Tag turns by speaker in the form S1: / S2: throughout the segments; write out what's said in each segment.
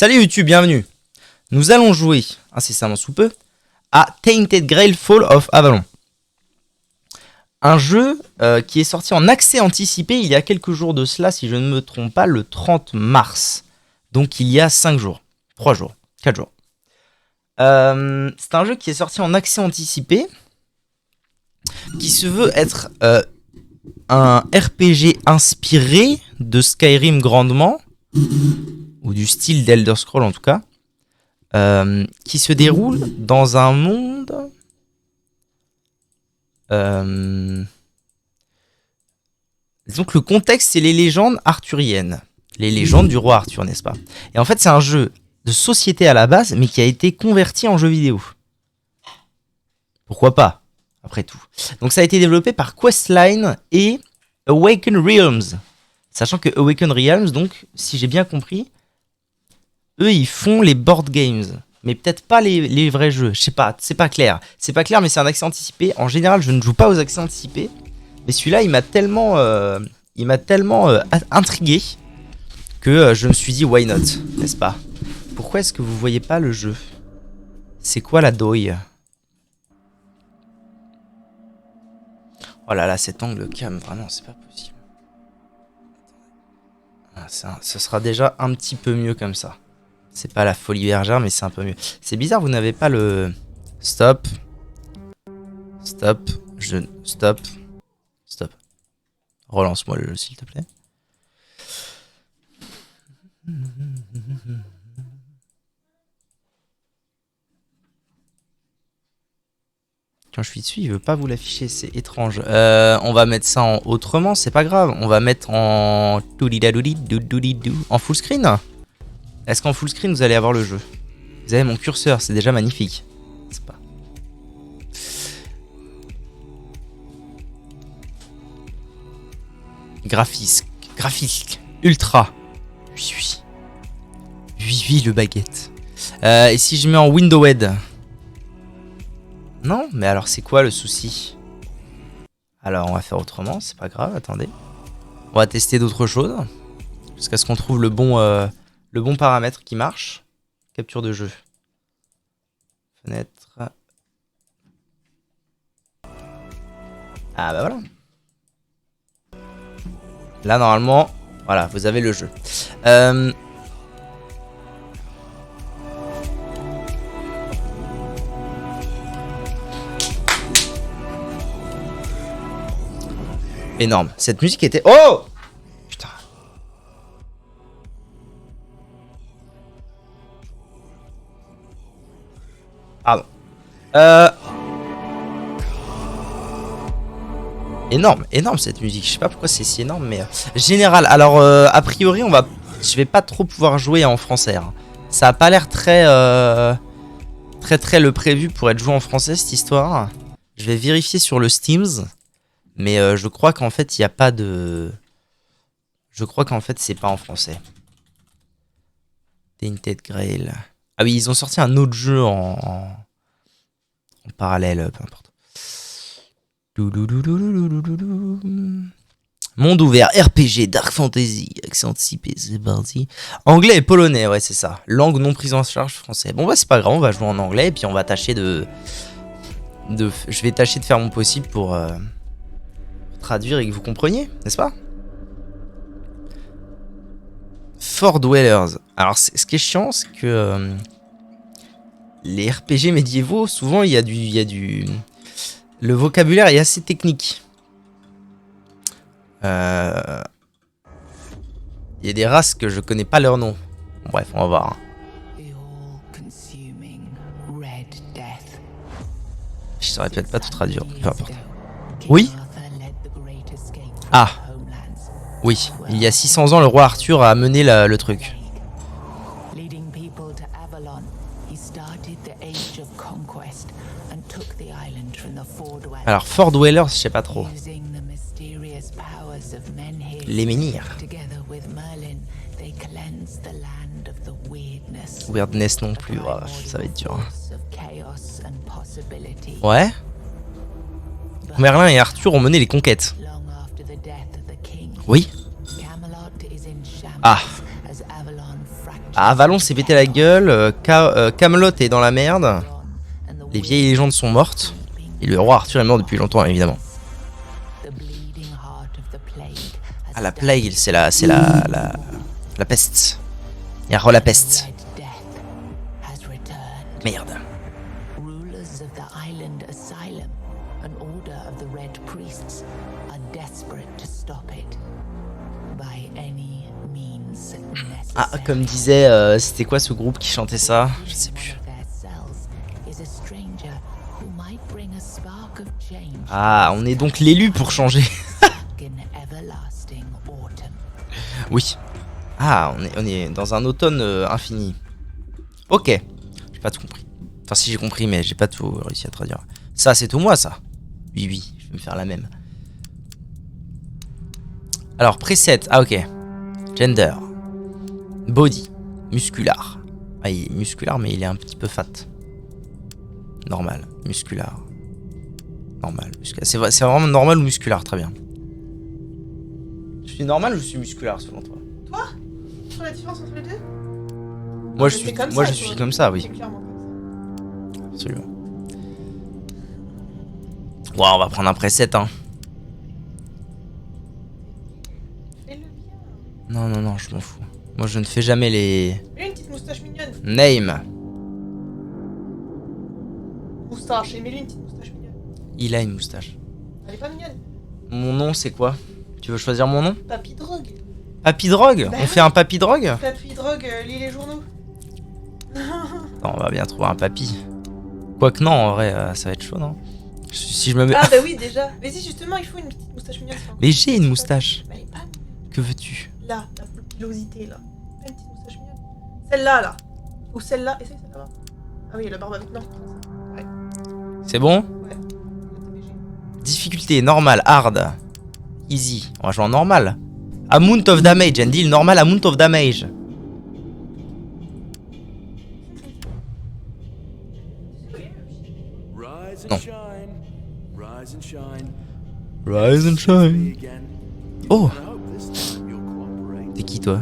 S1: Salut YouTube, bienvenue. Nous allons jouer, incessamment sous peu, à Tainted Grail Fall of Avalon. Un jeu qui est sorti en accès anticipé il y a quelques jours de cela, si je ne me trompe pas, le 30 mars. Donc il y a 5 jours, 3 jours, 4 jours. C'est un jeu qui est sorti en accès anticipé, qui se veut être un RPG inspiré de Skyrim grandement, ou du style d'Elder Scrolls en tout cas, qui se déroule dans un monde... disons que le contexte, c'est les légendes arthuriennes. Les légendes du roi Arthur, n'est-ce pas? Et en fait, c'est un jeu de société à la base, mais qui a été converti en jeu vidéo. Pourquoi pas, après tout. Donc ça a été développé par Questline et Awaken Realms. Sachant que Awaken Realms, donc, si j'ai bien compris, eux, ils font les board games. Mais peut-être pas les vrais jeux. Je sais pas, c'est pas clair. C'est pas clair, mais c'est un accès anticipé. En général, je ne joue pas aux accès anticipés. Mais celui-là, il m'a tellement intrigué que je me suis dit, why not, n'est-ce pas? Pourquoi est-ce que vous voyez pas le jeu? C'est quoi la douille? Oh là là, cet angle cam, vraiment, c'est pas possible. Ah, ce sera déjà un petit peu mieux comme ça. C'est pas la folie bergère, mais c'est un peu mieux. C'est bizarre, vous n'avez pas le... Stop. Stop. Stop. Stop. Relance-moi le jeu, s'il te plaît. Quand je suis dessus, il veut pas vous l'afficher, c'est étrange. On va mettre ça en autrement, c'est pas grave. On va mettre en... en full screen. Est-ce qu'en full screen, vous allez avoir le jeu? Vous avez mon curseur, c'est déjà magnifique. C'est pas... Graphique. Ultra. Oui, le baguette. Et si je mets en Windowed? Non, mais alors c'est quoi le souci? Alors on va faire autrement, c'est pas grave, attendez. On va tester d'autres choses. Jusqu'à ce qu'on trouve le bon paramètre qui marche. Capture de jeu. Fenêtre. Ah bah voilà. Là normalement, voilà, vous avez le jeu. Énorme. Cette musique était... Oh! Putain. Pardon. Énorme cette musique. Je sais pas pourquoi c'est si énorme, mais... Général. Alors, a priori, je vais pas trop pouvoir jouer en français. Hein. Ça a pas l'air très le prévu pour être joué en français, cette histoire. Je vais vérifier sur le Steams. Mais je crois qu'en fait, il n'y a pas de... Je crois qu'en fait, c'est pas en français. Tainted Grail. Ah oui, ils ont sorti un autre jeu en parallèle, peu importe. Monde ouvert, RPG, Dark Fantasy, accent anticipé, c'est parti. Anglais et polonais, ouais, c'est ça. Langue non prise en charge français. Bon, bah, c'est pas grave, on va jouer en anglais, et puis on va tâcher je vais tâcher de faire mon possible pour... traduire et que vous compreniez, n'est-ce pas? Fort Dwellers. Alors, ce qui est chiant, c'est que les RPG médiévaux, souvent, il y a du... Le vocabulaire est assez technique. Il y a des races que je connais pas leur nom. Bon, bref, on va voir. Je saurais peut-être pas tout traduire, peu importe. Oui? Ah, oui, il y a 600 ans, le roi Arthur a mené le truc. Alors, Fort Dwellers, je sais pas trop. Les menhirs. Weirdness non plus, oh, ça va être dur. Ouais. Merlin et Arthur ont mené les conquêtes. Oui. Ah. Ah, Avalon s'est pété la gueule, Camelot est dans la merde, les vieilles légendes sont mortes, et le roi Arthur est mort depuis longtemps évidemment. Ah, la plague, c'est la peste. Il y a la peste. Merde. Ah, comme disait, c'était quoi ce groupe qui chantait ça? Je sais plus. Ah, on est donc l'élu pour changer. Oui. Ah, on est dans un automne infini. Ok. J'ai pas tout compris. Enfin, si j'ai compris, mais j'ai pas tout réussi à traduire. Ça, c'est tout moi, ça. Oui, oui, je vais me faire la même. Alors, preset. Ah, ok. Gender. Body. Muscular. Ah, il est muscular, mais il est un petit peu fat. Normal. Muscular. Normal. C'est vraiment normal ou muscular? Très bien. Je suis normal ou je suis muscular selon toi?
S2: Toi? Sur la différence entre les deux?
S1: Moi, je suis comme ça, oui. Absolument. Ouais, on va prendre un preset, hein.
S2: Fais-le bien.
S1: Non, non, non, je m'en fous. Moi, je ne fais jamais les...
S2: Mets une petite moustache mignonne.
S1: Name.
S2: Moustache, et mets-lui une petite moustache mignonne.
S1: Il a une moustache.
S2: Elle est pas mignonne.
S1: Mon nom, c'est quoi? Tu veux choisir mon nom?
S2: Papy Drogue.
S1: Papy Drogue?
S2: Bah
S1: On fait un Papy Drogue?
S2: Papy Drogue, lis les journaux.
S1: Non, on va bien trouver un papy. Quoique non, en vrai, ça va être chaud, non? Si je me mets...
S2: Ah bah oui, déjà. Mais si, justement, il faut une petite moustache mignonne.
S1: Mais j'ai une moustache.
S2: Bah, elle est pas mignonne.
S1: Que veux-tu?
S2: Là, la pilosité, là. Pas une petite moustache mignonne. Celle-là, là. Ou celle-là. Essaye celle-là. Ah oui, la barbe avec... Non. Ouais.
S1: C'est bon?
S2: Ouais.
S1: Difficulté, normal, hard. Easy. On va jouer en normal. Amount of damage, and deal normal amount of damage. Non. Rise and shine. Oh. T'es qui toi?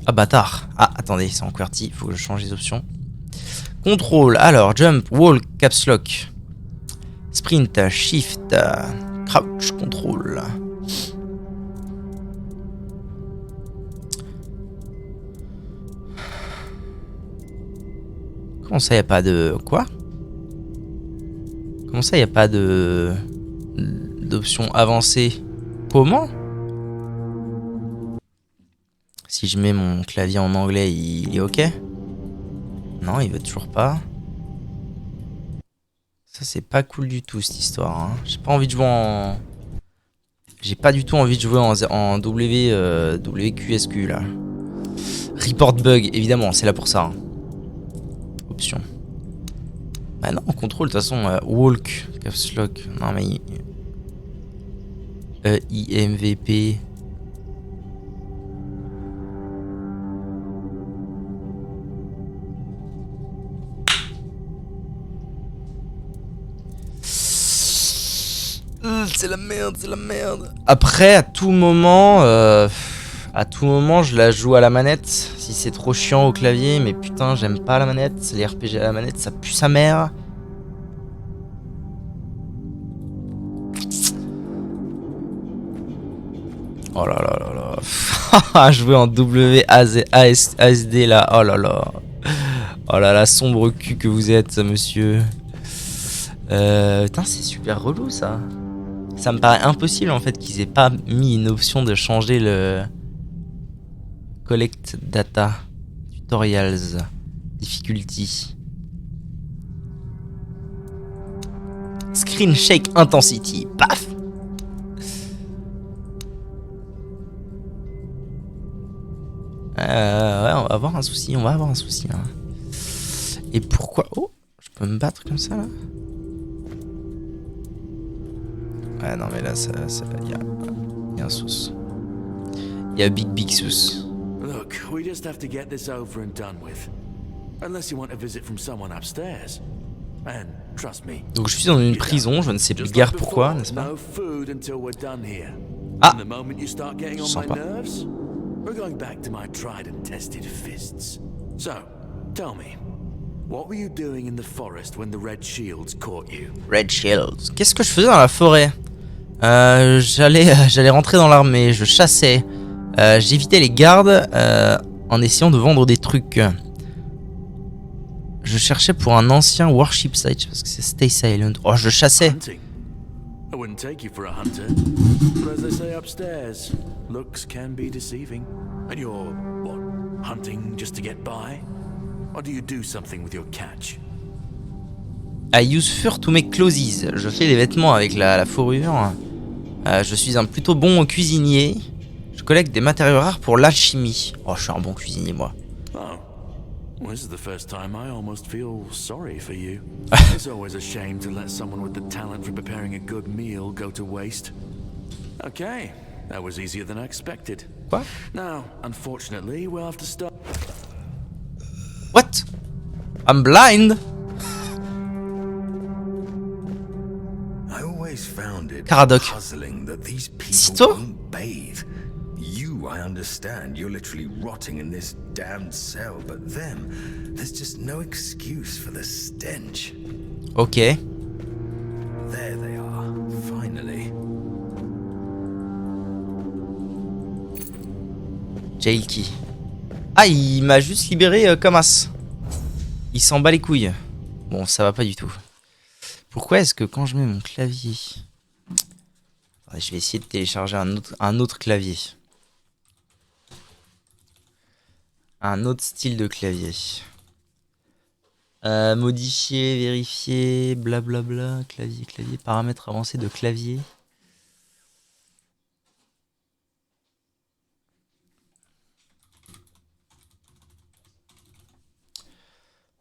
S1: Ah bâtard. Ah attendez, c'est en QWERTY, faut que je change les options. Contrôle, alors jump, wall, caps lock. Sprint, shift, crouch, contrôle. Comment ça, y a pas de... Quoi? Comment ça, y a pas de... d'option avancée? Comment? Si je mets mon clavier en anglais, il est ok? Non, il veut toujours pas. Ça, c'est pas cool du tout, cette histoire. Hein. J'ai pas envie de jouer en... J'ai pas du tout envie de jouer en WQSQ, là. Report bug, évidemment, c'est là pour ça. Hein. Option. Bah non, contrôle, de toute façon, walk, caps lock. Non, mais... IMVP... C'est la merde, c'est la merde. Après, à tout moment, je la joue à la manette. Si c'est trop chiant au clavier, mais putain, j'aime pas la manette. Les RPG à la manette, ça pue sa mère. Oh là là là là. Jouer en WASD là. Oh là là. Oh là là, sombre cul que vous êtes, monsieur. Putain, c'est super relou ça. Ça me paraît impossible en fait qu'ils aient pas mis une option de changer le collect data tutorials difficulty screen shake intensity. Paf. Ouais, on va avoir un souci, hein. Et pourquoi? Oh, je peux me battre comme ça là? Ouais, non, mais là, y a un sauce. Y a big sauce.
S3: Look, we just have to get this over and done with. Unless you want a visit from someone upstairs. And trust me.
S1: Donc je suis dans une prison, je ne sais plus guère pourquoi, n'est-ce pas?
S3: No food until we're done here.
S1: Ah,
S3: And the moment you start getting on
S1: sympa.
S3: my nerves, We're going back to my tried and tested fists. So, tell me, what were you doing in the forest when the Red Shields caught you?
S1: Red Shields. Qu'est-ce que je faisais dans la forêt? J'allais rentrer dans l'armée, je chassais. J'évitais les gardes en essayant de vendre des trucs. Je cherchais pour un ancien warship site parce que c'est Stay Silent. Oh, je chassais.
S3: Hunting. I wouldn't take you for a hunter, but as they say upstairs, looks can be deceiving. And you're, what, hunting just to get by? Or do you do something with your catch?
S1: I use fur to make clothes. Je fais des vêtements avec la fourrure. Je suis un plutôt bon cuisinier. Je collecte des matériaux rares pour l'alchimie. Oh, je suis un bon cuisinier, moi.
S3: Oh, well, this is the first time I almost feel sorry for you. It's always a shame to let someone with the talent for preparing a good meal go to waste. Okay, that was easier than I expected.
S1: Quoi?
S3: Now, unfortunately, we'll have to start.
S1: What? I'm blind?
S4: I always found it
S1: Caradoc.
S4: puzzling that these
S1: Sito?
S4: people won't bathe. You, I understand, you're literally rotting in this damned cell, but them, there's just no excuse for the stench.
S1: Ok.
S4: There they are, finally.
S1: Jail key. Ah, il m'a juste libéré comme as. Il s'en bat les couilles. Bon, ça va pas du tout. Pourquoi est-ce que quand je mets mon clavier... Attendez, je vais essayer de télécharger un autre clavier. Un autre style de clavier. Modifier, vérifier, blablabla, clavier, paramètres avancés de clavier.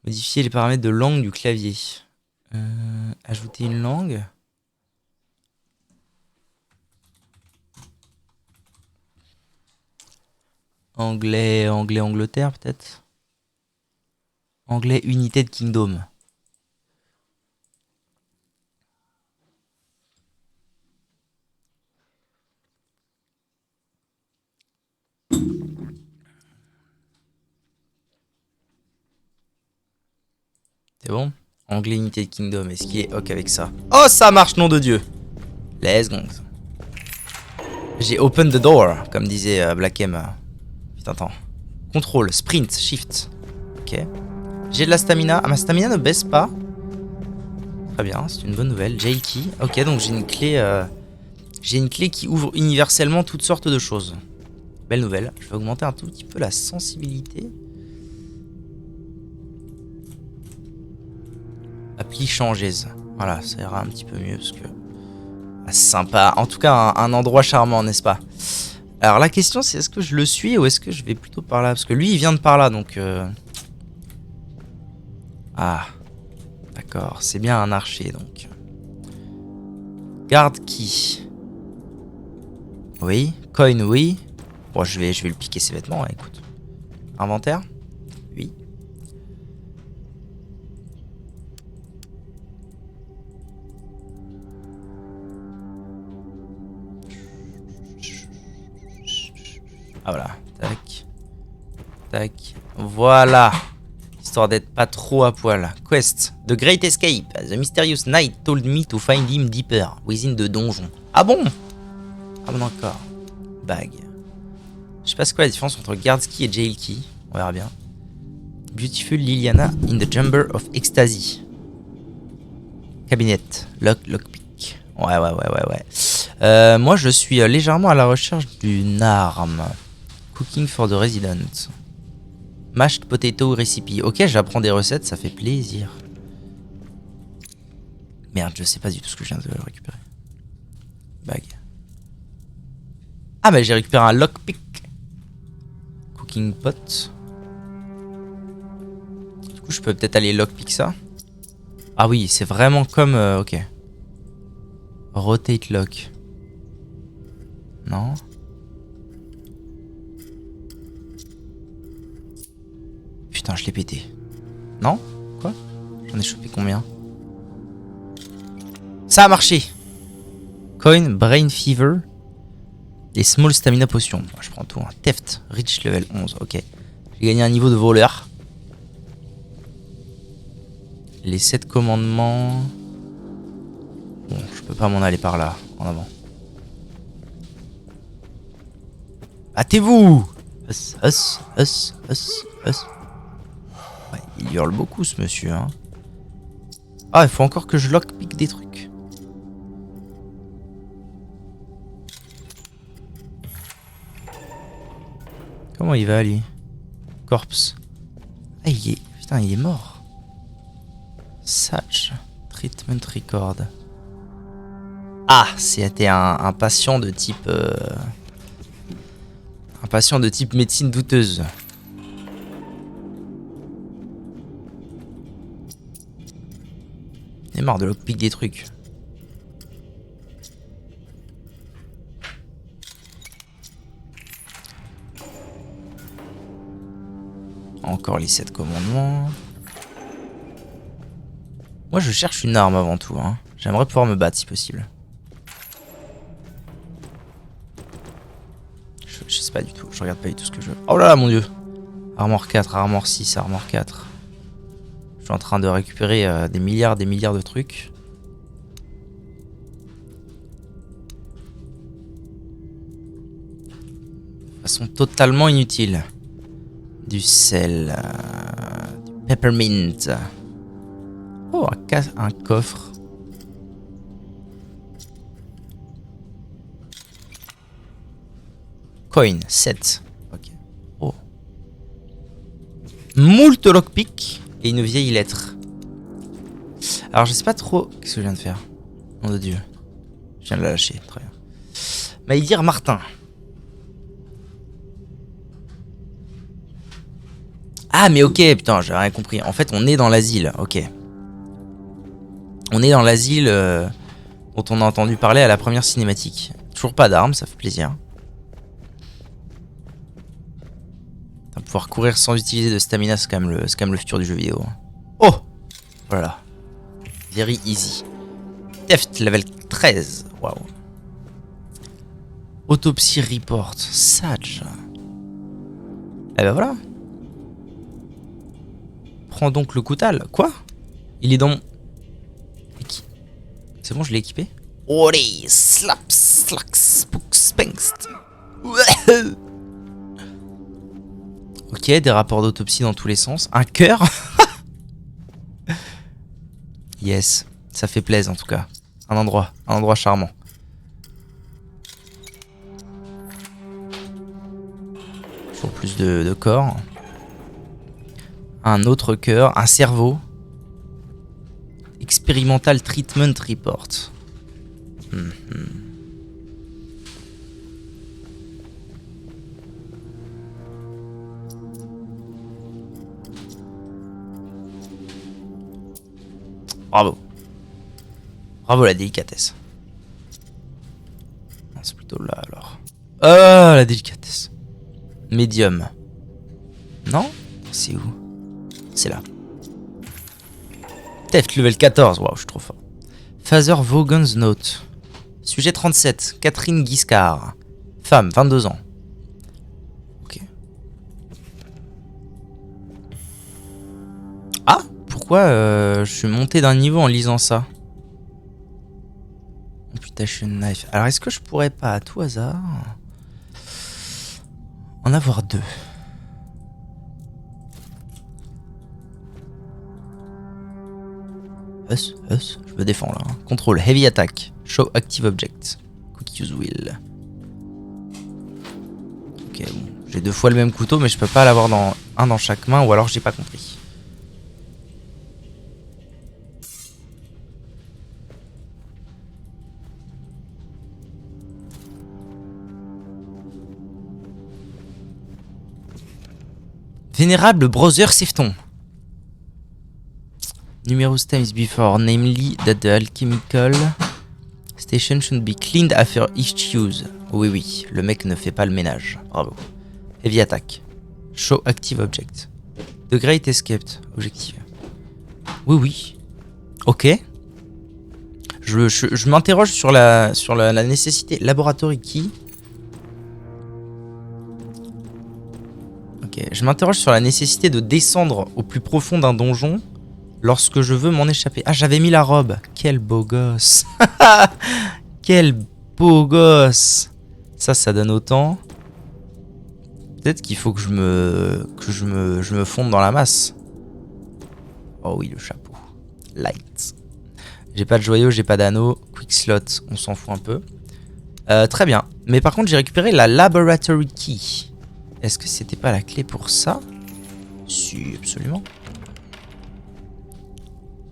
S1: Modifier les paramètres de langue du clavier. Ajouter une langue. Anglais, Angleterre peut-être. Anglais, United Kingdom. C'est bon? Anglais, United Kingdom. Est-ce qu'il est OK avec ça? Oh, ça marche, nom de Dieu! Let's go. J'ai open the door, comme disait Black M. Putain, attends. Contrôle, sprint, shift. Ok. J'ai de la stamina. Ah, ma stamina ne baisse pas. Très bien, c'est une bonne nouvelle. Jail key. Ok, donc j'ai une clé. J'ai une clé qui ouvre universellement toutes sortes de choses. Belle nouvelle. Je vais augmenter un tout petit peu la sensibilité. Appli changeuse. Voilà, ça ira un petit peu mieux parce que... Ah, c'est sympa. En tout cas, un endroit charmant, n'est-ce pas? Alors la question c'est est-ce que je le suis ou est-ce que je vais plutôt par là? Parce que lui il vient de par là donc... Ah. D'accord, c'est bien un archer donc. Garde key. Oui. Coin oui. Bon je vais le piquer ses vêtements, hein, écoute. Inventaire. Oui. Ah voilà, tac, tac, voilà. Histoire d'être pas trop à poil. Quest, The Great Escape. The mysterious knight told me to find him deeper, within the donjon. Ah bon? Ah bon d'accord. Bag. Je sais pas c'est quoi la différence entre guard key et jail key. On verra bien. Beautiful Liliana in the Chamber of Ecstasy. Cabinet. Lockpick. Ouais. Moi je suis légèrement à la recherche d'une arme. Cooking for the resident. Mashed potato recipe. Ok, j'apprends des recettes, ça fait plaisir. Merde, je sais pas du tout ce que je viens de récupérer. Bag. Ah, mais j'ai récupéré un lockpick. Cooking pot. Du coup, je peux peut-être aller lockpick ça. Ah oui, c'est vraiment comme... ok. Rotate lock. Non. Putain, je l'ai pété. Non? Quoi? J'en ai chopé combien? Ça a marché! Coin, brain fever. Les small stamina potions. Moi, je prends tout. Hein. Theft, reach level 11. Ok. J'ai gagné un niveau de voleur. Les 7 commandements. Bon, je peux pas m'en aller par là. En avant. Hâtez-vous! Ouais, il hurle beaucoup ce monsieur. Hein. Ah, il faut encore que je lockpick des trucs. Comment il va lui? Corpse. Ah, putain, il est mort. Sage. Treatment record. Ah, c'était un patient de type... Un patient de type médecine douteuse. Il est marre de lockpick des trucs. Encore les 7 commandements. Moi je cherche une arme avant tout. Hein. J'aimerais pouvoir me battre si possible. Je sais pas du tout. Je regarde pas du tout ce que je veux. Oh là là mon dieu. Armor 4, armor 6, armor 4. Je suis en train de récupérer des milliards de trucs. De façon totalement inutile. Du sel. Du peppermint. Oh, un coffre. Coin, 7. Ok. Oh. Moult lockpick et une vieille lettre. Alors, je sais pas trop. Qu'est-ce que je viens de faire? Nom de Dieu. Je viens de la lâcher. Très bien. Maïdir Martin. Ah, mais ok, putain, j'ai rien compris. En fait, on est dans l'asile. Ok. On est dans l'asile dont on a entendu parler à la première cinématique. Toujours pas d'armes, ça fait plaisir. Pouvoir courir sans utiliser de stamina, c'est quand même le futur du jeu vidéo. Oh! Voilà. Very easy. Theft, level 13. Waouh. Autopsie report. Sage. Eh ben voilà. Prends donc le coutal. Quoi? Il est dans mon... C'est bon, je l'ai équipé? Allez, slaps, slacks, spooks, spangst. Ok, des rapports d'autopsie dans tous les sens. Un cœur. Yes, ça fait plaisir en tout cas. Un endroit charmant. Toujours plus de corps. Un autre cœur, un cerveau. Experimental Treatment Report. Bravo. Bravo la délicatesse. C'est plutôt là alors. Oh la délicatesse. Medium. Non? C'est où? C'est là. Theft level 14. Waouh, je suis trop fort. Father Vaughan's Note. Sujet 37. Catherine Guiscard. Femme, 22 ans. Ok. Ah! Pourquoi je suis monté d'un niveau en lisant ça? Amputation knife. Alors est-ce que je pourrais pas à tout hasard en avoir deux? Je me défends là. Hein. Contrôle, heavy attack, show active object, quick use wheel. Ok, bon, j'ai 2 fois le même couteau, mais je peux pas l'avoir dans chaque main, ou alors j'ai pas compris. Vénérable Brother Sefton. Numerous times before, namely that the alchemical station should be cleaned after each use. Oui, oui, le mec ne fait pas le ménage. Bravo. Heavy attack. Show active object. The Great Escaped. Objectif. Oui, oui. Ok. Je m'interroge sur la nécessité. Laboratory key. Ok, je m'interroge sur la nécessité de descendre au plus profond d'un donjon lorsque je veux m'en échapper. Ah, j'avais mis la robe. Quel beau gosse. Quel beau gosse. Ça donne autant. Peut-être qu'il faut que je me fonde dans la masse. Oh oui, le chapeau. Light. J'ai pas de joyau, j'ai pas d'anneau. Quick slot, on s'en fout un peu. Très bien. Mais par contre, j'ai récupéré la Laboratory Key. Est-ce que c'était pas la clé pour ça? Si, absolument.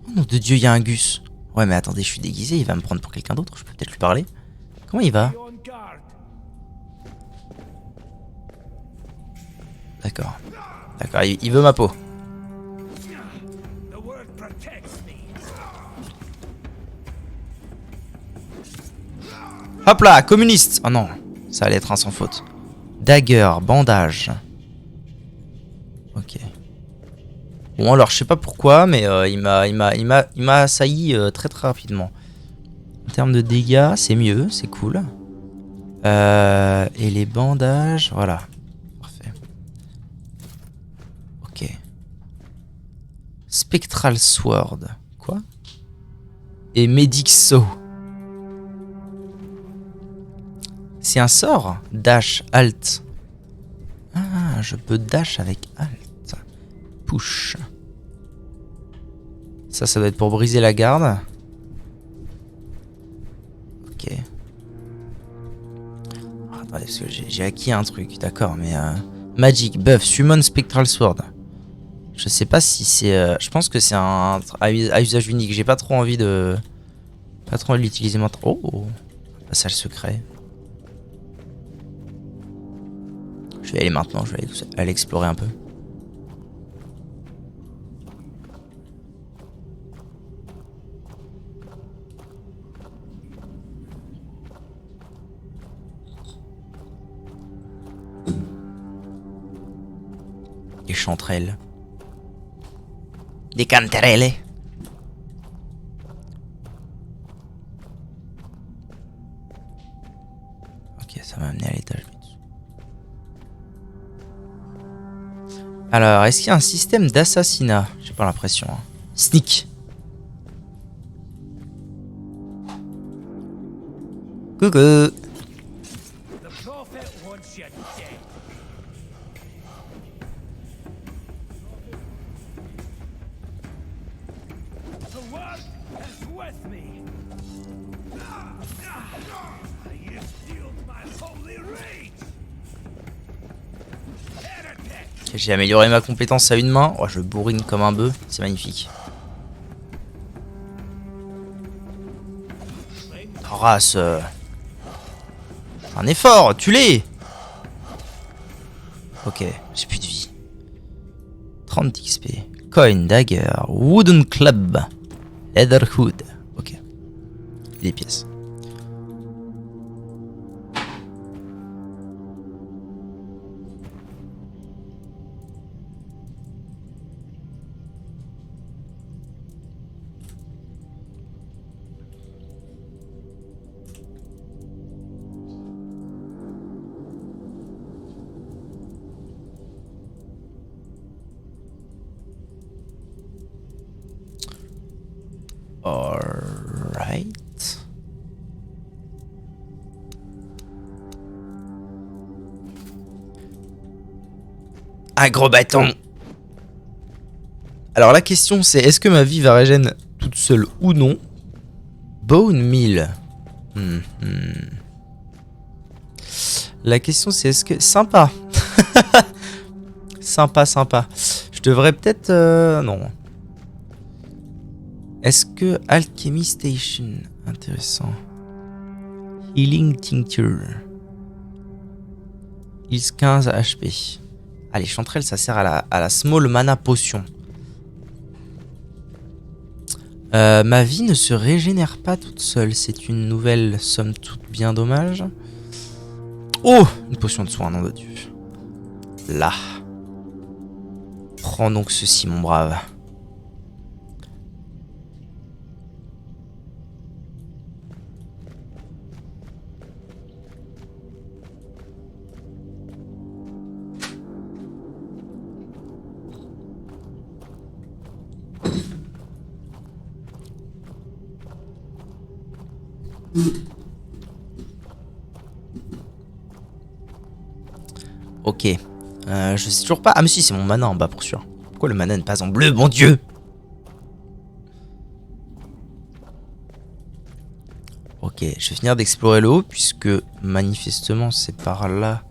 S1: Oh nom de Dieu, il y a un Gus. Ouais, mais attendez, je suis déguisé, il va me prendre pour quelqu'un d'autre. Je peux peut-être lui parler. Comment il va? D'accord. D'accord, il veut ma peau. Hop là, communiste. Oh non, ça allait être un sans faute. Dagger, bandage. Ok. Bon alors, je sais pas pourquoi, mais il m'a assailli très rapidement. En termes de dégâts, c'est mieux, c'est cool. Et les bandages, voilà. Parfait. Ok. Spectral Sword. Quoi? Et Medic Saw. C'est un sort? Dash, Alt. Ah, je peux dash avec Alt. Push. Ça doit être pour briser la garde. Ok. Oh, attendez, parce que j'ai acquis un truc, d'accord, mais... Magic, buff, Summon Spectral Sword. Je sais pas si c'est... je pense que c'est un à usage unique. J'ai pas trop envie de... Pas trop envie de l'utiliser maintenant. Oh, passage secret. Je vais aller maintenant, je vais aller explorer un peu. Des chanterelles. Des canterelles. Ok, ça m'a amené à l'étage. Alors, est-ce qu'il y a un système d'assassinat? J'ai pas l'impression. Hein. Sneak. Coucou. J'ai amélioré ma compétence à une main. Oh, je bourrine comme un bœuf. C'est magnifique. Race. Un effort, tue-les. Ok, j'ai plus de vie. 30 XP. Coin, dagger, wooden club, leather hood. Ok. Les pièces. Alright. Un gros bâton. Alors la question c'est, est-ce que ma vie va régénérer toute seule ou non? Bone meal. La question c'est, est-ce que... Sympa. Sympa. Je devrais peut-être... non. Est-ce que Alchemy Station, intéressant. Healing Tincture. Heals 15 HP. Ah, les chanterelles, ça sert à la Small Mana Potion. Ma vie ne se régénère pas toute seule. C'est une nouvelle, somme toute, bien dommage. Oh, une potion de soin, nom de Dieu. Là. Prends donc ceci, mon brave. Ok. Je sais toujours pas. Ah mais si, c'est mon mana en bas pour sûr. Pourquoi le mana n'est pas en bleu, mon dieu? Ok, je vais finir d'explorer le haut puisque manifestement c'est par là.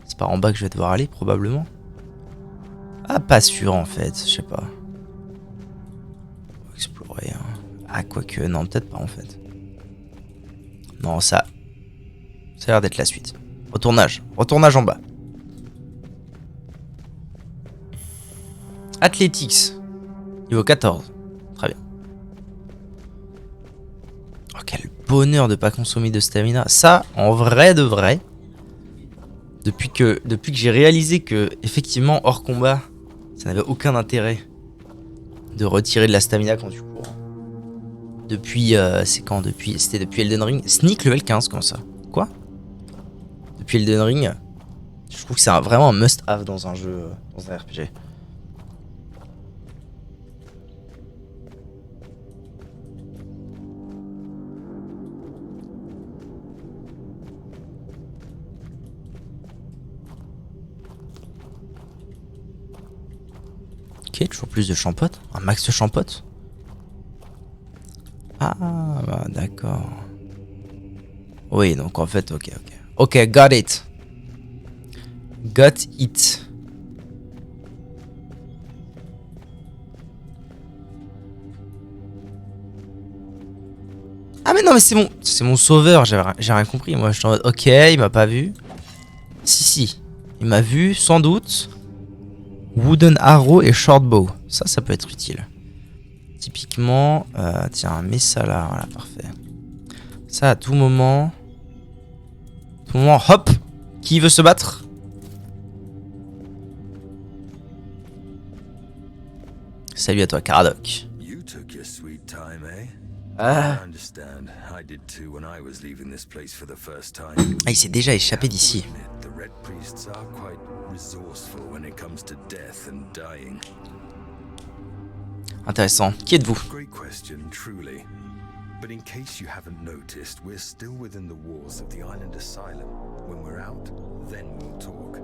S1: C'est par en bas que je vais devoir aller probablement. Ah pas sûr en fait, je sais pas. Explorer. Hein. Ah quoique, non peut-être pas en fait. Non ça a l'air d'être la suite. Retournage en bas. Athletics. Niveau 14. Très bien. Oh, quel bonheur de pas consommer de stamina. Ça, en vrai de vrai. Depuis que j'ai réalisé que, effectivement, hors combat, ça n'avait aucun intérêt de retirer de la stamina quand tu cours. Depuis, c'est quand c'était depuis Elden Ring. Sneak level 15, comment ça? Quoi? Depuis Elden Ring, je trouve que c'est vraiment un must-have dans un jeu, dans un RPG. Ok, toujours plus de champote. Un max de champote. Ah, bah d'accord. Oui, donc en fait, ok. Ok, got it. Got it. Ah mais non mais c'est mon sauveur, j'ai rien compris. Moi je suis en mode ok, il m'a pas vu. Si, il m'a vu sans doute. Wooden Arrow et Shortbow. Ça peut être utile. Typiquement, tiens, mets ça là, voilà, parfait. Ça à tout moment. Hop. Qui veut se battre? Salut à toi, Caradoc.
S4: You took your sweet time, eh?
S1: Ah,
S4: I understand. I did too when I was leaving this place for the first time.
S1: il s'est déjà échappé d'ici.
S4: The Red Priests are quite resourceful when it comes to death and dying.
S1: Intéressant. Qui êtes-vous?
S4: Great question, truly. But in case you haven't noticed, we're still within the walls of the island asylum. When we're out, then we'll talk.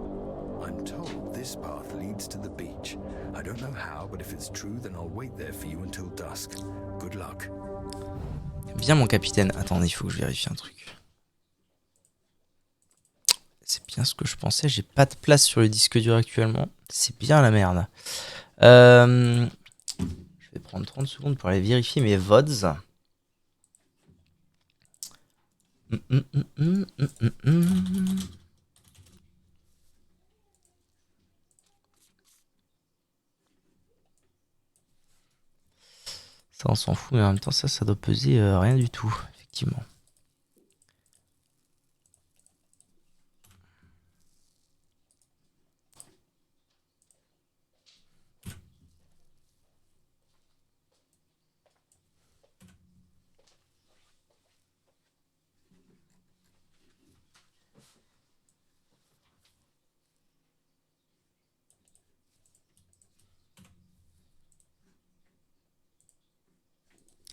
S4: I'm told this path leads to the beach. I don't know how, but if it's true, then I'll wait there for you until dusk. Good luck.
S1: Bien mon capitaine. Attendez, il faut que je vérifie un truc. C'est bien ce que je pensais. J'ai pas de place sur le disque dur actuellement. C'est bien la merde. Je vais prendre 30 secondes pour aller vérifier mes VODs. Ça on s'en fout, mais en même temps ça doit peser rien du tout, effectivement.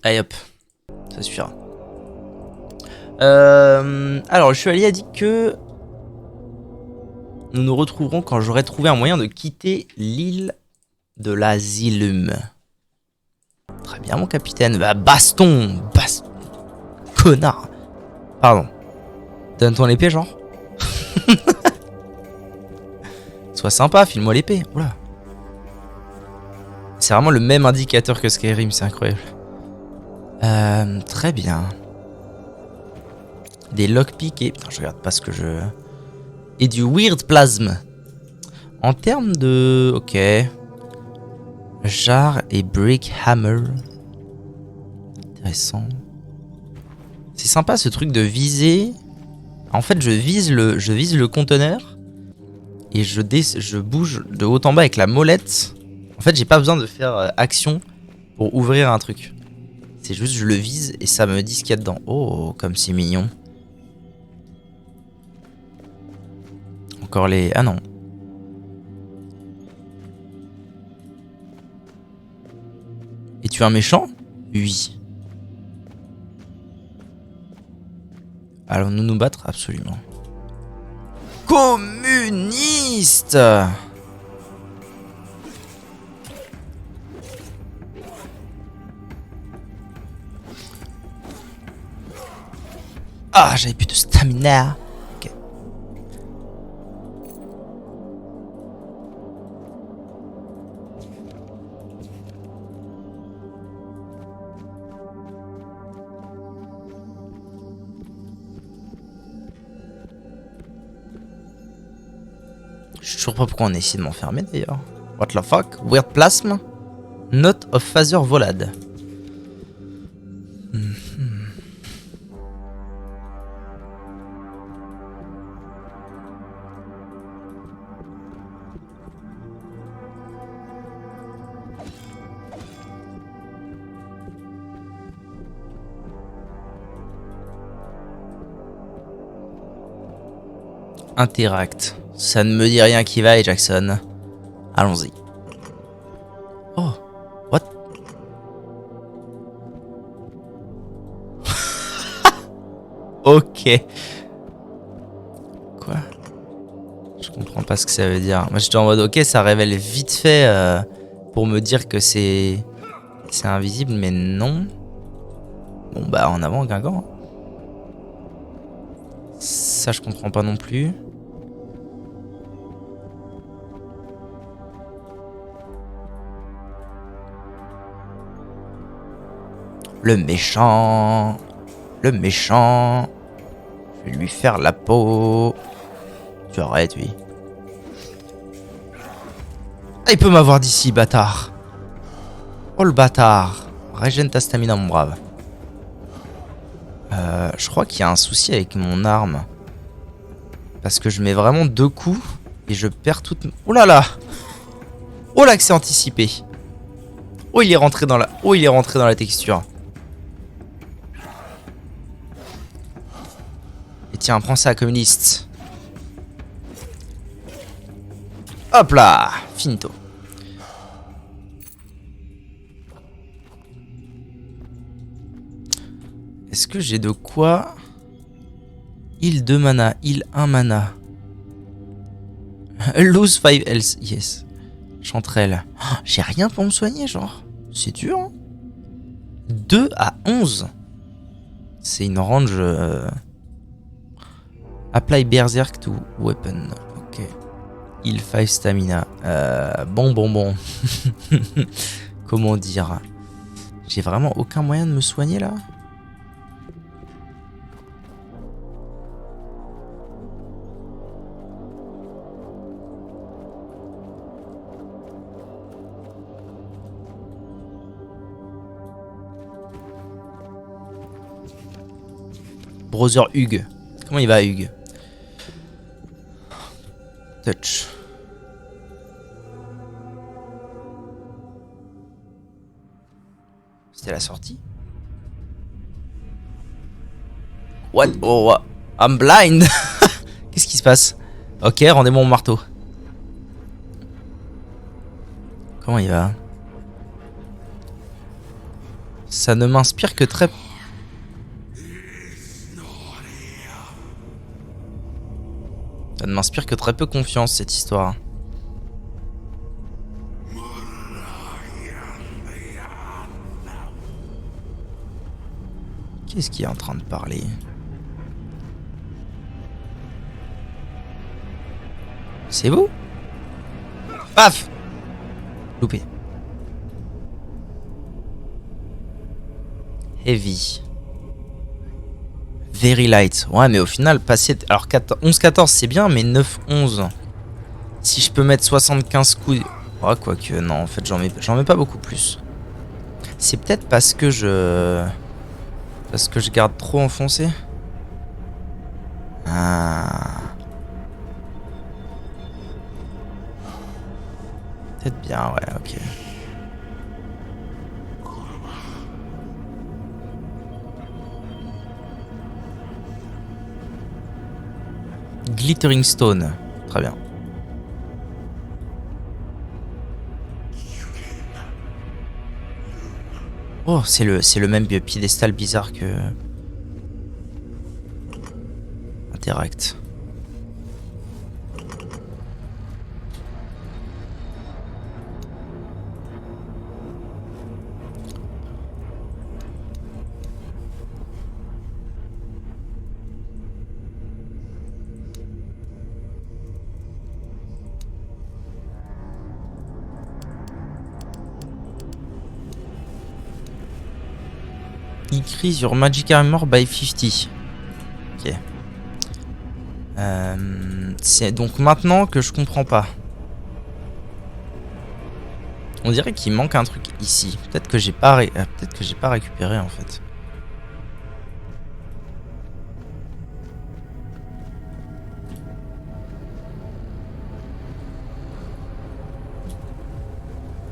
S1: Allez hop, ça suffira. Alors le chevalier a dit que nous nous retrouverons quand j'aurai trouvé un moyen de quitter l'île de l'Asylum. Très bien mon capitaine. Bah baston. Connard. Pardon. Donne ton épée genre. Sois sympa, file-moi l'épée. Oula. C'est vraiment le même indicateur que Skyrim, c'est incroyable. Très bien. Des lockpicks et... Putain, je regarde pas ce que je... Et du weird plasme. En termes de... Ok. Jar et brick hammer. Intéressant. C'est sympa ce truc de viser. En fait, je vise le conteneur. Et je bouge de haut en bas avec la molette. En fait, j'ai pas besoin de faire action pour ouvrir un truc. C'est juste je le vise et ça me dit ce qu'il y a dedans. Oh, comme c'est mignon. Encore les... Ah non. Es-tu un méchant? Oui. Allons-nous nous battre? Absolument. Communiste! Ah, j'avais plus de stamina. Ok. Je sais toujours pas pourquoi on a essayé de m'enfermer d'ailleurs. What the fuck? Weird plasm? Note of Father Volad. Interact. Ça ne me dit rien qui va, Jackson. Allons-y. Oh, what? Ok. Quoi? Je comprends pas ce que ça veut dire. Moi j'étais en mode ok, ça révèle vite fait pour me dire que c'est invisible, mais non. Bon bah en avant, Guingamp. Ça je comprends pas non plus. Le méchant. Le méchant. Je vais lui faire la peau. Tu arrêtes, lui. Ah, il peut m'avoir d'ici, bâtard. Oh, le bâtard. Régène ta stamina, mon brave. Je crois qu'il y a un souci avec mon arme. Parce que je mets vraiment 2 coups et je perds toute... Oh là là. Oh, l'accès anticipé. Oh, il est rentré dans la... Oh, il est rentré dans la texture. Et tiens, prends ça, communiste. Hop là, finito. Est-ce que j'ai de quoi? Heal 2 mana, heal 1 mana. Lose 5 health, yes. Chanterelle. Oh, j'ai rien pour me soigner, genre. C'est dur, hein. 2 à 11. C'est une range... Apply Berserk to weapon. Ok. Heal 5 stamina. Bon. Comment dire? J'ai vraiment aucun moyen de me soigner, là? Brother Hugh. Comment il va, Hugh? Touch. C'était la sortie? What? Oh, I'm blind. Qu'est-ce qui se passe? Ok, rendez-moi mon marteau. Comment il va? Ça ne m'inspire que très... Ça ne m'inspire que très peu confiance, cette histoire. Qu'est-ce qui est en train de parler? C'est vous? Paf! Loupé. Heavy. Very light. Ouais, mais au final, passer... Alors, 11-14, c'est bien, mais 9-11... Si je peux mettre 75 coups... Ouais, quoique, non, en fait, j'en mets pas beaucoup plus. C'est peut-être parce que je... Parce que je garde trop enfoncé. Ah... Peut-être bien, ouais, ok. Glittering Stone. Très bien. Oh, c'est le même piédestal bizarre que... direct. Increase your magic armor by 50. Ok. C'est donc maintenant que je comprends pas. On dirait qu'il manque un truc ici. Peut-être que j'ai pas, peut-être que j'ai pas récupéré en fait.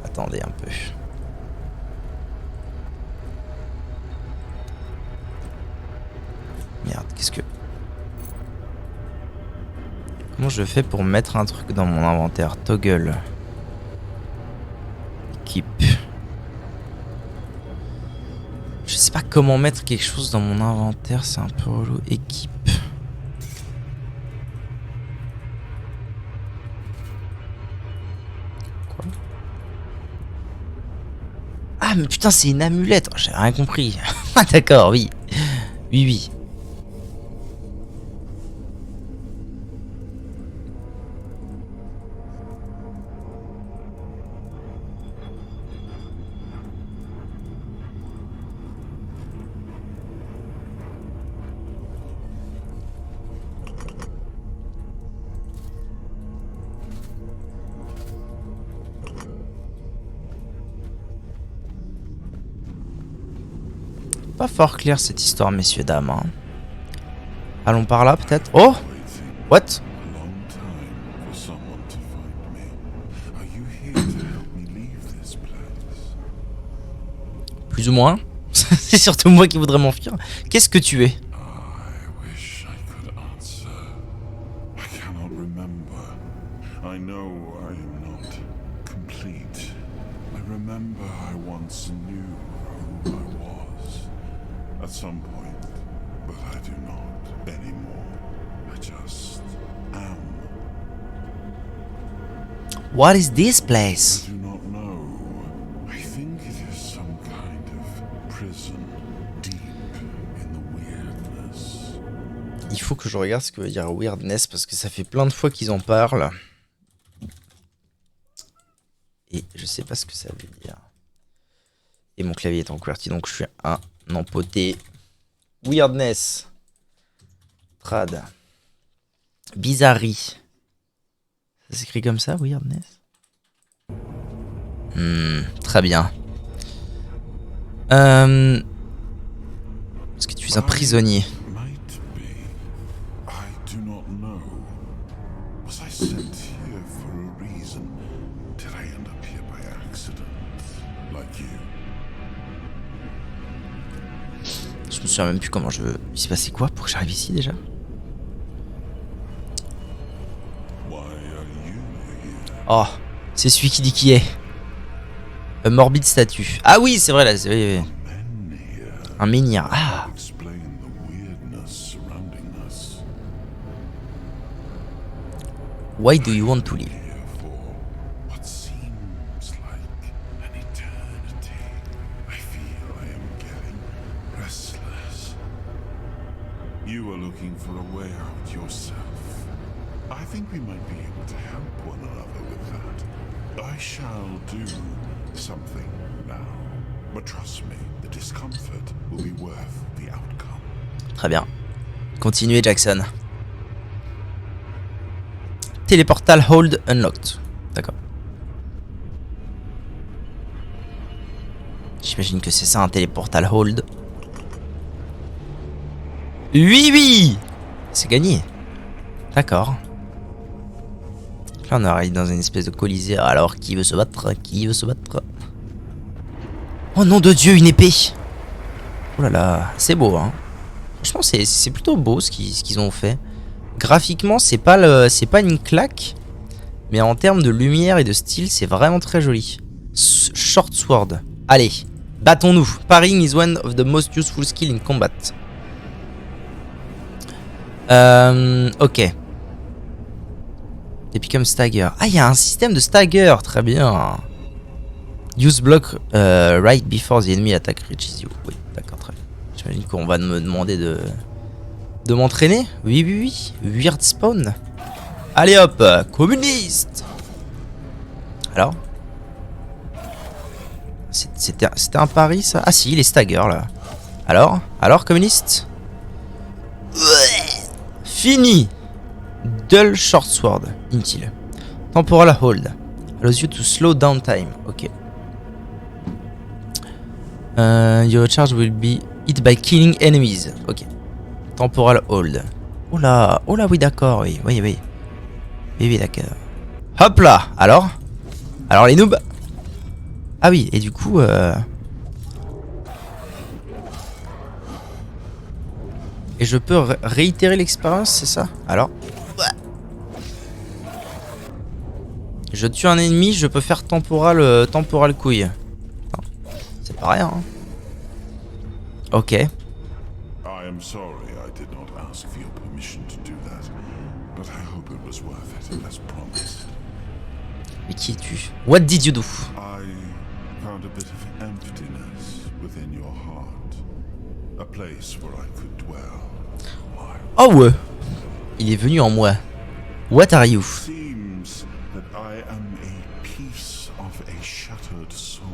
S1: Attendez un peu. Merde, qu'est-ce que... Comment je fais pour mettre un truc dans mon inventaire? Toggle. Équipe. Je sais pas comment mettre quelque chose dans mon inventaire, c'est un peu relou. Équipe. Quoi? Ah mais putain c'est une amulette, oh, j'ai rien compris. Ah d'accord, oui. Oui, oui. Pas fort clair cette histoire, messieurs, dames. Hein. Allons par là, peut-être. Oh! What? Plus ou moins. C'est surtout moi qui voudrais m'enfuir. Qu'est-ce que tu es?
S5: At some point, but I do not anymore. I just am.
S1: What is this place?
S5: I do not know. I think it is some kind of prison deep in the weirdness.
S1: Il faut que je regarde ce que veut dire weirdness parce que ça fait plein de fois qu'ils en parlent. Et je sais pas ce que ça veut dire. Et mon clavier est en QWERTY donc je suis un empoté. Weirdness. Trad. Bizarrerie. Ça s'écrit comme ça, weirdness? Très bien. Est-ce que tu es un prisonnier? Je me souviens même plus comment je... Il s'est passé quoi pour que j'arrive ici déjà? Oh, c'est celui qui dit qui est. Un morbide statue. Ah oui, c'est vrai là. Oui. Un menhir. Ah. Why do you want to live?
S5: You are looking for a way out yourself. I think we might be able to help one another with that. I shall do something now. But trust me, the discomfort will be worth the outcome.
S1: Très bien. Continuez, Jackson. Téléportal hold unlocked. D'accord. J'imagine que c'est ça un téléportal hold. Oui. C'est gagné. D'accord. Là on arrive dans une espèce de colisée. Alors qui veut se battre? Qui veut se battre? Oh nom de Dieu, une épée. Oh là là, c'est beau hein. Franchement c'est plutôt beau ce qu'ils ont fait. Graphiquement c'est pas une claque. Mais en termes de lumière et de style c'est vraiment très joli. Short sword. Allez, battons-nous. Parrying is one of the most useful skills in combat. Ok. They become stagger. Ah, il y a un système de stagger, très bien. Use block right before the enemy attack reaches you. Oui, d'accord, très bien. J'imagine qu'on va me demander de m'entraîner. Oui, oui, oui. Weird spawn. Allez hop, communiste. Alors, c'était un pari ça? Ah si, les stagger là. Alors communiste? Fini. Dull short sword, inutile. Temporal hold. Allows you to slow down time. Ok. Your charge will be hit by killing enemies. Ok. Temporal hold. Oh là, oui d'accord, oui. Oui, d'accord. Hop là. Alors les noobs. Ah oui, et du coup et je peux réitérer l'expérience, c'est ça? Alors je tue un ennemi, je peux faire temporal couille. C'est pas rien, hein. Ok.
S5: I am sorry I did not ask for your permission to do that, but I hope it was worth it as promised.
S1: Mais qui es-tu? What did you do?
S5: I found a bit of emptiness within your heart, a place where I could dwell.
S1: Oh ouais. Il est venu en moi. What are you?
S5: Seems that I am a piece of a shattered soul,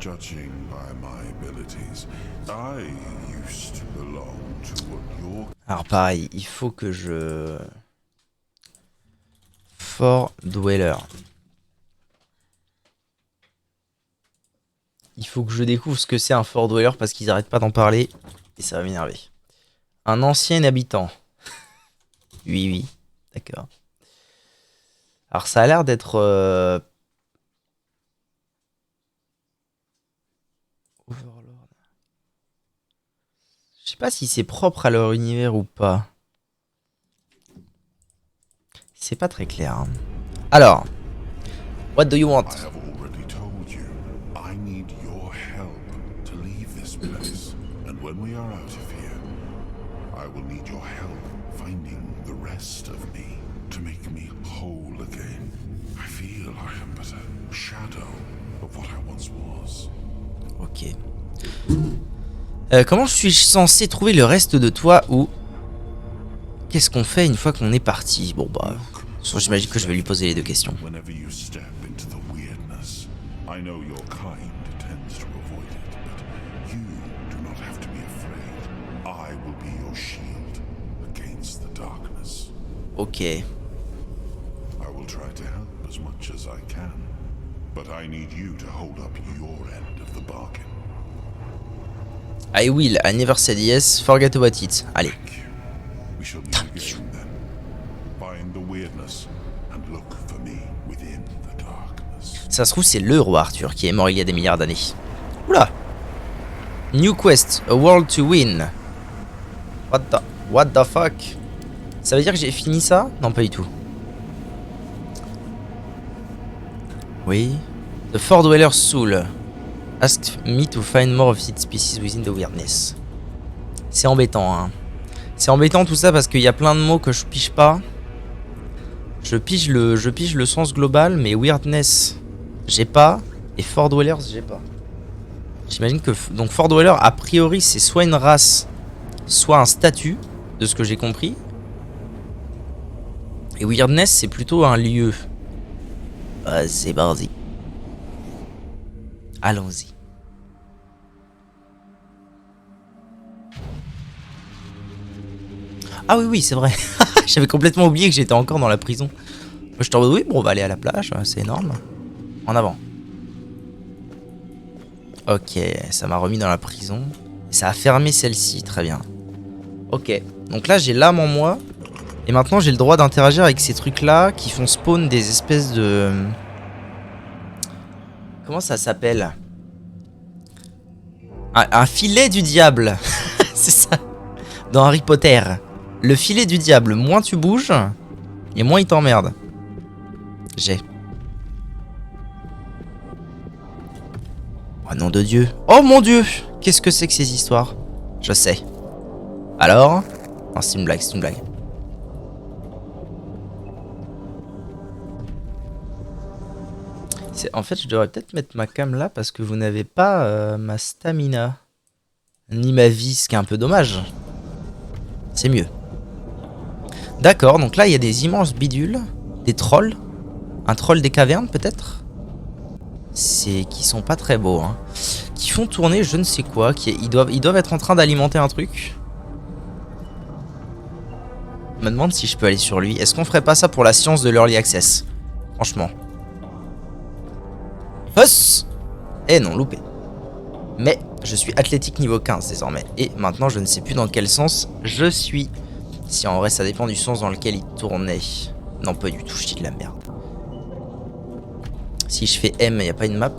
S5: judging by my abilities. I used to belong to what your...
S1: Alors pareil, il faut que je... Fort Dweller. Il faut que je découvre ce que c'est un Fort Dweller parce qu'ils arrêtent pas d'en parler et ça va m'énerver. Un ancien habitant. Oui, d'accord. Alors ça a l'air d'être... Overlord. Je sais pas si c'est propre à leur univers ou pas. C'est pas très clair. Hein. Alors, what do you want?
S5: I have already told you. I need your help to leave this place. And when we are out of here, I will need your help finding the rest of me to make me whole again. I feel I am but a shadow of what I once was.
S1: Ok. Comment suis-je censé trouver le reste de toi ou qu'est-ce qu'on fait une fois qu'on est parti? Bon bah, j'imagine que je vais lui poser les deux questions.
S5: Whenever you step into the weirdness, I know your kind tends to avoid it, but you do not have to be afraid. I will be your shield against the darkness.
S1: Ok.
S5: I will try to help as much as I can, but I need you to hold up your end of the bargain.
S1: I will, I never said yes, forget about it. Allez.
S5: We shall meet again then. Find the weirdness and look for me within the darkness.
S1: Ça se trouve c'est le roi Arthur qui est mort il y a des milliards d'années. Oula. New quest, a world to win. What the fuck? Ça veut dire que j'ai fini ça? Non, pas du tout. Oui. The Fort Dweller's Soul. Ask me to find more of its species within the weirdness. C'est embêtant, hein. C'est embêtant tout ça parce qu'il y a plein de mots que je pige pas. Je pige le sens global, mais weirdness, j'ai pas. Et Fort Dwellers, j'ai pas. J'imagine que... Donc Fort Dweller, a priori, c'est soit une race, soit un statut, de ce que j'ai compris. Et weirdness, c'est plutôt un lieu. C'est parti. Allons-y. Ah oui, c'est vrai. J'avais complètement oublié que j'étais encore dans la prison. Je t'en oui, bon, on va aller à la plage, c'est énorme. En avant. Ok, ça m'a remis dans la prison. Ça a fermé celle-ci, très bien. Ok, donc là j'ai l'âme en moi. Et maintenant j'ai le droit d'interagir avec ces trucs-là qui font spawn des espèces de... Comment ça s'appelle? Un filet du diable. C'est ça. Dans Harry Potter. Le filet du diable, moins tu bouges, et moins il t'emmerde. J'ai. Oh nom de Dieu. Oh mon Dieu. Qu'est-ce que c'est que ces histoires? Je sais. Alors, Non, c'est une blague, c'est une blague. En fait, je devrais peut-être mettre ma cam là parce que vous n'avez pas ma stamina. Ni ma vie, ce qui est un peu dommage. C'est mieux. D'accord, donc là, il y a des immenses bidules. Des trolls. Un troll des cavernes, peut-être. Qui sont pas très beaux, hein. Qui font tourner je ne sais quoi. Ils doivent être en train d'alimenter un truc. Je me demande si je peux aller sur lui. Est-ce qu'on ferait pas ça pour la science de l'early access? Franchement. Huss! Eh non, loupé. Mais je suis athlétique niveau 15 désormais. Et maintenant, je ne sais plus dans quel sens je suis. Si en vrai, ça dépend du sens dans lequel il tournait. Non, pas du tout, je dis de la merde. Si je fais M, il n'y a pas une map.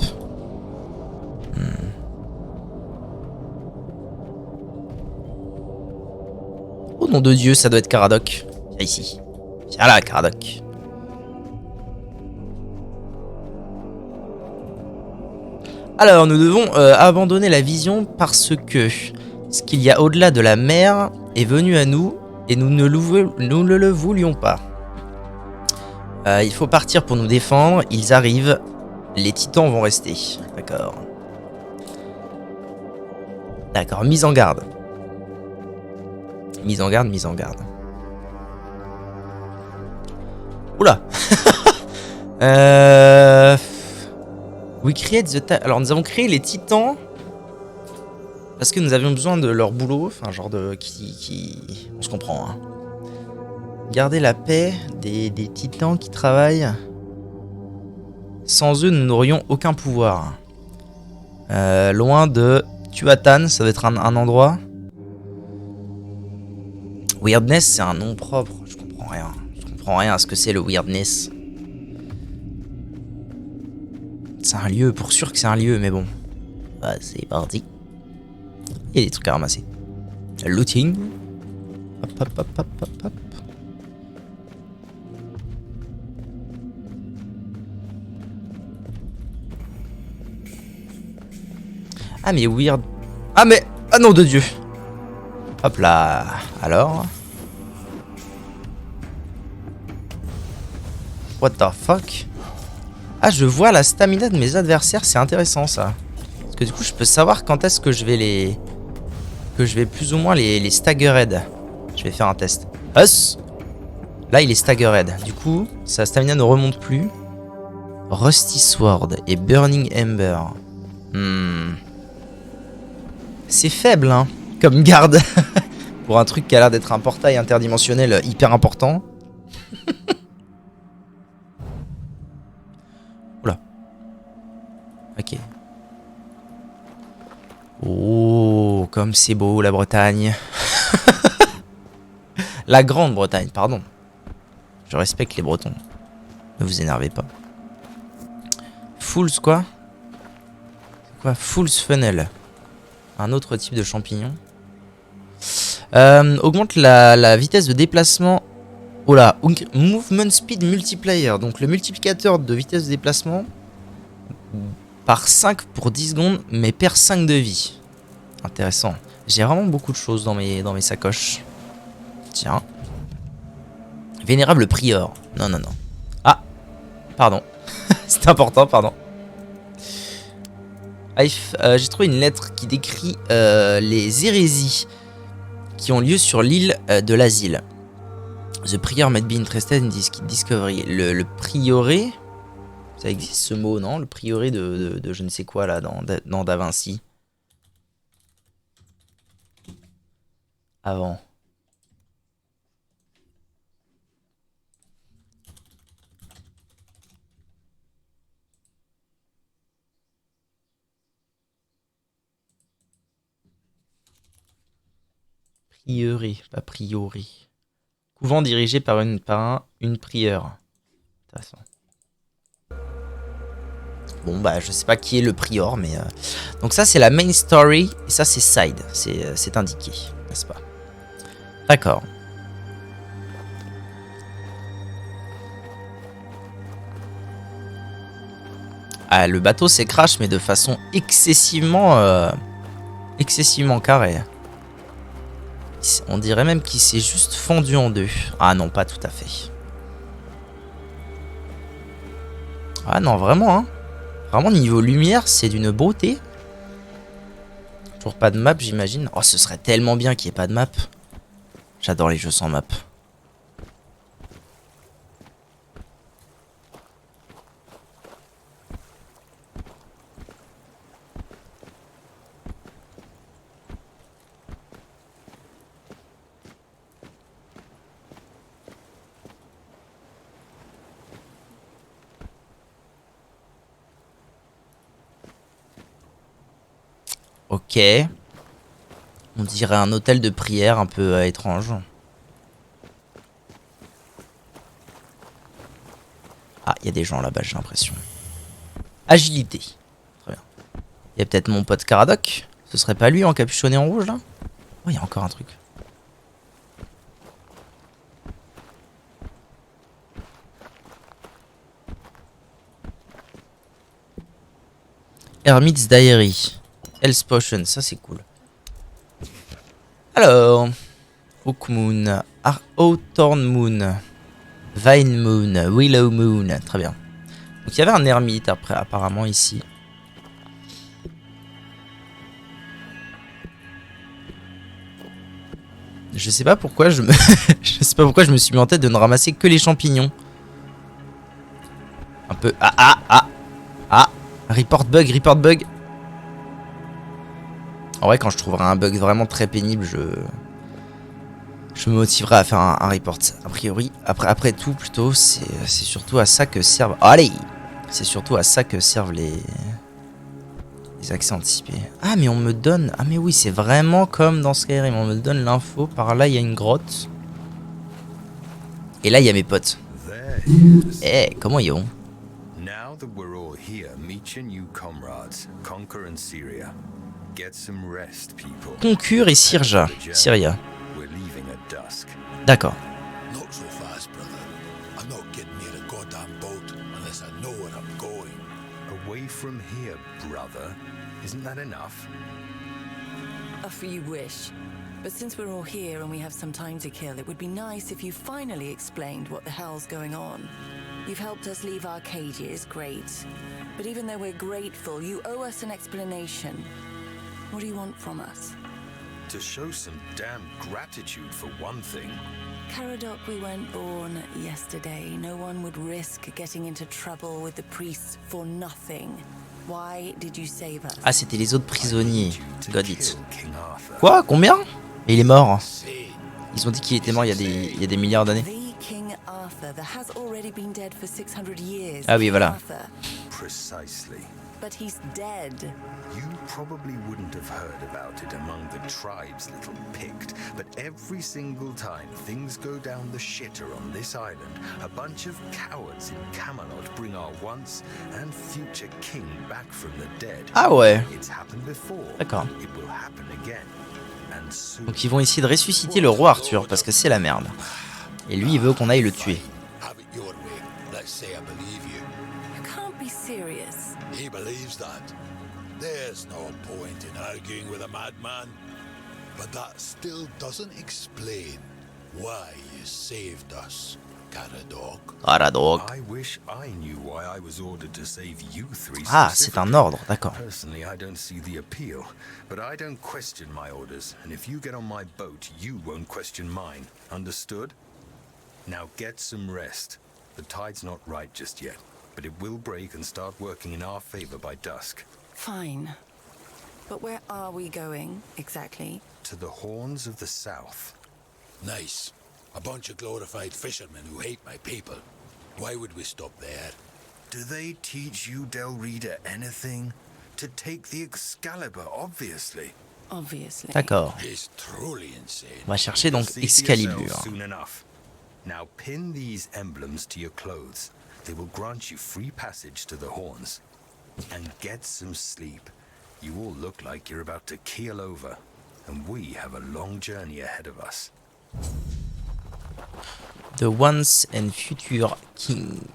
S1: Oh nom de Dieu, ça doit être Caradoc. Viens ici. Viens là, Caradoc. Alors, nous devons abandonner la vision parce que ce qu'il y a au-delà de la mer est venu à nous et nous ne le voulions pas. Il faut partir pour nous défendre. Ils arrivent. Les titans vont rester. D'accord. D'accord, mise en garde. Mise en garde, mise en garde. Oula. We create alors nous avons créé les titans parce que nous avions besoin de leur boulot, enfin genre de on se comprend, hein. Garder la paix des titans qui travaillent. Sans eux, nous n'aurions aucun pouvoir. Loin de Tuatan, ça doit être un endroit. Weirdness, c'est un nom propre. Je comprends rien. Je comprends rien à ce que c'est le weirdness. C'est un lieu, pour sûr que c'est un lieu, mais bon. Bah, c'est parti. Il y a des trucs à ramasser. Looting. Hop, hop, hop, hop, hop, hop. Ah mais weird. Ah mais... Ah non de Dieu. Hop là. Alors. What the fuck? Ah je vois la stamina de mes adversaires. C'est intéressant ça. Parce que du coup je peux savoir quand est-ce que je vais les... Que je vais plus ou moins les staggered. Je vais faire un test. Huss. Là il est staggered. Du coup sa stamina ne remonte plus. Rusty Sword et Burning Ember. C'est faible, hein, comme garde. Pour un truc qui a l'air d'être un portail interdimensionnel hyper important. Oula. Ok. Oh, comme c'est beau la Bretagne. La Grande-Bretagne, pardon. Je respecte les Bretons. Ne vous énervez pas. Fool's quoi? Quoi? Fool's Funnel. Un autre type de champignon. Augmente la vitesse de déplacement. Oh là, Movement Speed Multiplier. Donc le multiplicateur de vitesse de déplacement par 5 pour 10 secondes, mais perd 5 de vie. Intéressant. J'ai vraiment beaucoup de choses dans mes sacoches. Tiens. Vénérable prior. Non, non, non. Ah, pardon. C'est important, pardon. J'ai trouvé une lettre qui décrit les hérésies qui ont lieu sur l'île de l'asile. The prior might be interested in this discovery. Le prieuré, ça existe ce mot, non? Le prieuré de je ne sais quoi là dans Da Vinci. Avant. Prieuré, pas priori. Couvent dirigé par une prieure. Intéressant. Bon bah je sais pas qui est le prior mais... Donc ça c'est la main story et ça c'est side. C'est indiqué, n'est-ce pas? D'accord. Ah le bateau c'est crash mais de façon excessivement carrée. On dirait même qu'il s'est juste fendu en deux. Ah non, pas tout à fait. Ah non, vraiment, hein. Vraiment, niveau lumière, c'est d'une beauté. Toujours pas de map, j'imagine. Oh, ce serait tellement bien qu'il n'y ait pas de map. J'adore les jeux sans map. Ok. On dirait un hôtel de prière un peu étrange. Ah, il y a des gens là-bas, j'ai l'impression. Agilité. Très bien. Il y a peut-être mon pote Caradoc. Ce serait pas lui encapuchonné en rouge là? Oh, il y a encore un truc. Hermit's Diary. Health Potion, ça c'est cool. Alors, Oak Moon, Hawthorn Moon, Vine Moon, Willow Moon, très bien. Donc il y avait un ermite après, apparemment ici. Je sais pas pourquoi je me, je sais pas pourquoi je me suis mis en tête de ne ramasser que les champignons. Un peu, report bug, report bug. En vrai, quand je trouverai un bug vraiment très pénible, je me motiverai à faire un report. A priori, après tout, plutôt, c'est surtout à ça que servent... Allez! C'est surtout à ça que servent les accès anticipés. Ah, mais on me donne... Ah, mais oui, c'est vraiment comme dans Skyrim. On me donne l'info. Par là, il y a une grotte. Et là, il y a mes potes. Eh, comment ils vont?
S4: Now that we're all here, meet your new comrades, Conquer and Syria. Get some rest, people.
S1: Concur et Syria.
S4: We're leaving at dusk.
S1: D'accord.
S6: Not so fast, brother. I'm not getting near a goddamn boat unless I know where I'm going.
S4: Away from here, brother. Isn't that enough?
S7: If you wish. But since we're all here and we have some time to kill, it would be nice if you finally explained what the hell's going on. You've helped us leave our cages, great. But even though we're grateful, you owe us an explanation. What do you want from us?
S4: To show some damn gratitude for one thing.
S7: Caradoc, we weren't born yesterday. No one would risk getting into trouble with the priests for nothing. Why did you save us?
S1: Ah, c'était les autres prisonniers.
S4: To
S1: God
S4: kill
S1: it.
S4: King Arthur.
S1: Quoi? Combien? Et il est mort.
S6: Say,
S1: Ils ont dit qu'il était mort il y a des milliards d'années.
S7: The King Arthur that has already been dead for 600 years.
S1: Ah oui,
S7: King
S1: voilà.
S7: Arthur.
S4: Precisely.
S7: But he's dead.
S4: You probably wouldn't have heard about it among the tribes, little Pict, but every single time things go down the shitter on this island, a bunch of cowards in Camelot bring our once and future king back from the dead.
S1: Ah ouais.
S4: It's happened before.
S1: D'accord.
S4: It will happen again. And soon.
S1: Donc ils vont essayer de ressusciter le roi Arthur parce que c'est la merde. Et lui il veut qu'on aille le tuer.
S6: have it your way. Let's say I believe you.
S7: You can't be serious.
S6: He believes that. There's no point in arguing with a madman. But that still doesn't explain why you saved us, Caradoc.
S1: Caradoc.
S4: I wish I knew why I was ordered to save you three.
S1: Ah, c'est un ordre, d'accord.
S4: Personally, I don't see the appeal, but I don't question my orders, and if you get on my boat, you won't question mine. Understood? Now get some rest. The tide's not right just yet, but it will break and start working in our favor by dusk.
S7: Fine. But where are we going, exactly?
S4: To the horns of the south.
S6: Nice. A bunch of glorified fishermen who hate my people. Why would we stop there?
S4: Do they teach you, Del Rita, anything? To take the Excalibur, obviously.
S7: Obviously.
S1: D'accord.
S6: He's truly insane.
S1: On va chercher donc
S4: See for yourself
S1: Excalibur.
S4: soon enough. Now pin these emblems to your clothes. They will grant you free passage to the horns. And get some sleep. You all look like you're about to keel over. And we have a long journey ahead of us.
S1: The Once and Future King.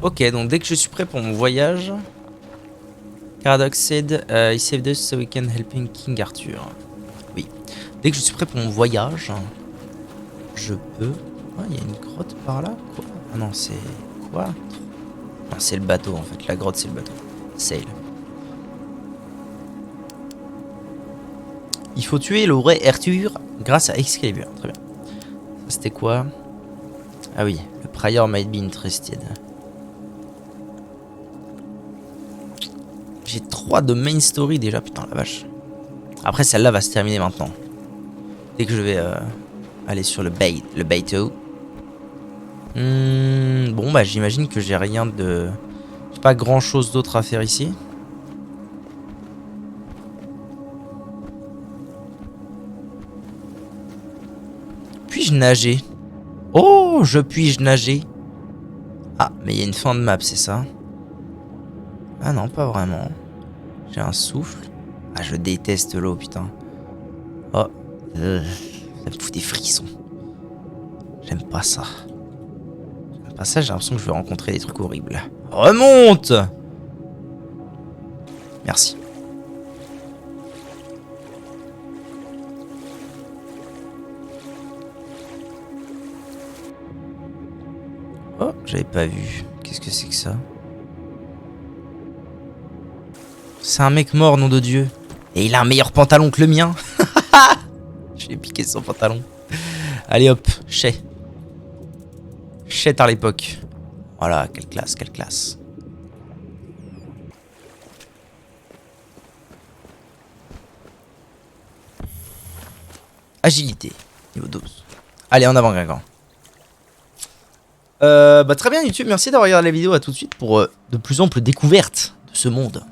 S1: Ok, donc dès que je suis prêt pour mon voyage, Caradoc said he saved us so we can help King Arthur. Dès que je suis prêt pour mon voyage, je peux... Ah, il y a une grotte par là? Quoi? Ah non, c'est... Quoi? Non, c'est le bateau en fait. La grotte, c'est le bateau. Sail. Il faut tuer le roi Arthur grâce à Excalibur. Très bien. Ça, c'était quoi? Ah oui, le prior might be interested. J'ai 3 de main story déjà, putain la vache. Après celle-là va se terminer maintenant. Dès que je vais aller sur le bateau. Bon bah j'imagine que j'ai rien de... J'ai pas grand chose d'autre à faire ici. Puis-je nager? Oh, puis-je nager? Ah, mais il y a une fin de map, c'est ça? Ah non, pas vraiment. J'ai un souffle. Ah, je déteste l'eau, putain. Oh, ça me fout des frissons. J'aime pas ça. J'aime pas ça, j'ai l'impression que je vais rencontrer des trucs horribles. Remonte! Merci. Oh, j'avais pas vu. Qu'est-ce que c'est que ça? C'est un mec mort, nom de Dieu. Et il a un meilleur pantalon que le mien. Je vais piquer son pantalon. Allez hop, chez. Chet à l'époque. Voilà, quelle classe, quelle classe. Agilité, niveau 12. Allez, en avant, Gringan. Bah très bien YouTube, merci d'avoir regardé la vidéo, à tout de suite pour de plus amples découvertes de ce monde.